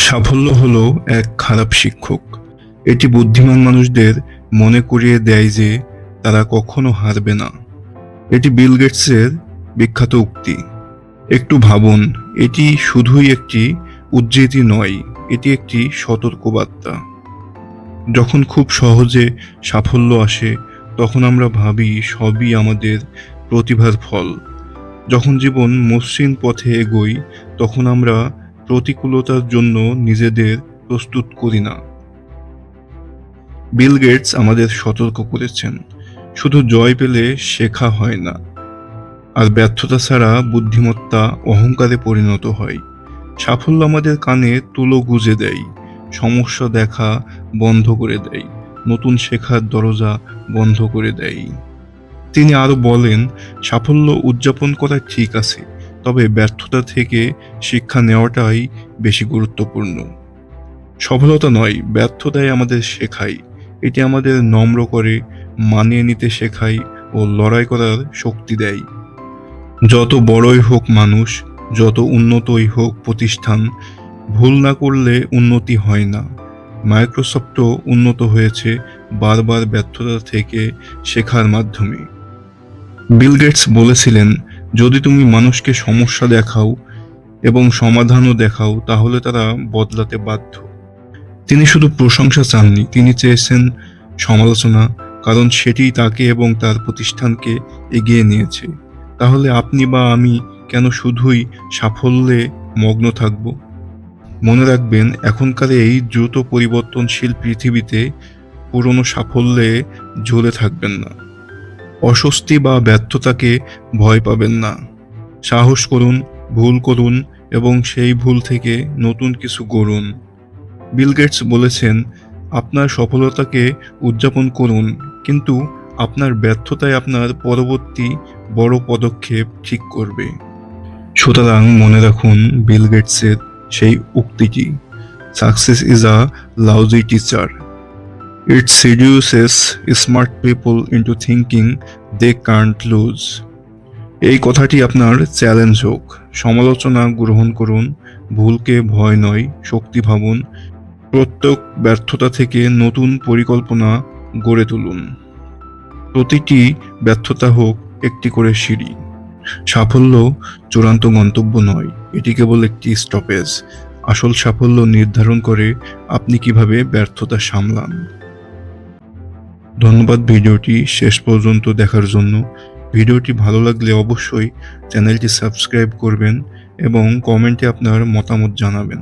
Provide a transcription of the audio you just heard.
সাফল্য হলো এক খারাপ শিক্ষক। এটি বুদ্ধিমান মানুষদের মনে করিয়ে দেয় যে তারা কখনো হারবে না। এটি বিল গেটসের বিখ্যাত উক্তি। একটু ভাবুন, এটি শুধুই একটি উদ্ধৃতি নয়, এটি একটি সতর্কবার্তা। যখন খুব সহজে সাফল্য আসে, তখন আমরা ভাবি সবই আমাদের প্রতিভার ফল। যখন জীবন মসৃণ পথে এগোই, তখন আমরা প্রতিকূলতার জন্য নিজেদের প্রস্তুত করি না। বিল গেটস আমাদের সতর্ক করেছেন, শুধু জয় পেলে শেখা হয় না, আর ব্যর্থতা ছাড়া বুদ্ধিমত্তা অহংকারে পরিণত হয়। সাফল্য আমাদের কানে তুলো গুজে দেয়, সমস্যা দেখা বন্ধ করে দেয়, নতুন শেখার দরজা বন্ধ করে দেয়। তিনি আরো বলেন, সাফল্য উদযাপন করা ঠিক আছে, তবে ব্যর্থতা থেকে শিক্ষা নেওয়াটাই বেশি গুরুত্বপূর্ণ। সফলতা নয়, ব্যর্থতাই আমাদের শেখায়। এটি আমাদের নম্র করে, মানিয়ে নিতে শেখায় ও লড়াই করার শক্তি দেয়। যত বড়ই হোক মানুষ, যত উন্নতই হোক প্রতিষ্ঠান, ভুল না করলে উন্নতি হয় না। মাইক্রোসফটও উন্নত হয়েছে বারবার ব্যর্থতা থেকে শেখার মাধ্যমে। বিল গেটস বলেছিলেন, যদি তুমি মানুষকে সমস্যা দেখাও এবং সমাধানও দেখাও, তাহলে তারা বদলাতে বাধ্য। তিনি শুধু প্রশংসা চাননি, তিনি চেয়েছেন সমালোচনা, কারণ সেটিই তাকে এবং তার প্রতিষ্ঠানকে এগিয়ে নিয়েছে। তাহলে আপনি বা আমি কেন শুধুই সাফল্যে মগ্ন থাকব? মনে রাখবেন, এখনকার এই দ্রুত পরিবর্তনশীল পৃথিবীতে পুরনো সাফল্যে ঝুলে থাকবেন না। অস্বস্তি বা ব্যর্থতাকে ভয় পাবেন না। সাহস করুন, ভুল করুন এবং সেই ভুল থেকে নতুন কিছু গড়ুন। বিল গেটস বলেছেন, আপনার সফলতাকে উদযাপন করুন, কিন্তু আপনার ব্যর্থতাই আপনার পরবর্তী বড় পদক্ষেপ ঠিক করবে। সুতরাং মনে রাখুন বিল গেটসের সেই উক্তিটি, success is a lousy teacher. It seduces smart people into thinking they can't lose. এই কথাটি আপনার চ্যালেঞ্জ হোক। সমালোচনা গ্রহণ করুন, ভুলকে ভয় নয়, শক্তি ভাবুন। প্রত্যেক ব্যর্থতা থেকে নতুন পরিকল্পনা গড়ে তুলুন। প্রতিটি ব্যর্থতা হোক একটি করে সিঁড়ি। সাফল্য চূড়ান্ত গন্তব্য নয়, এটি কেবল একটি স্টপেজ। আসল সাফল্য নির্ধারণ করে আপনি কিভাবে ব্যর্থতা সামলান। ধন্যবাদ ভিডিওটি শেষ পর্যন্ত দেখার জন্য। ভিডিওটি ভালো লাগলে অবশ্যই চ্যানেলটি সাবস্ক্রাইব করবেন এবং কমেন্টে আপনার মতামত জানাবেন।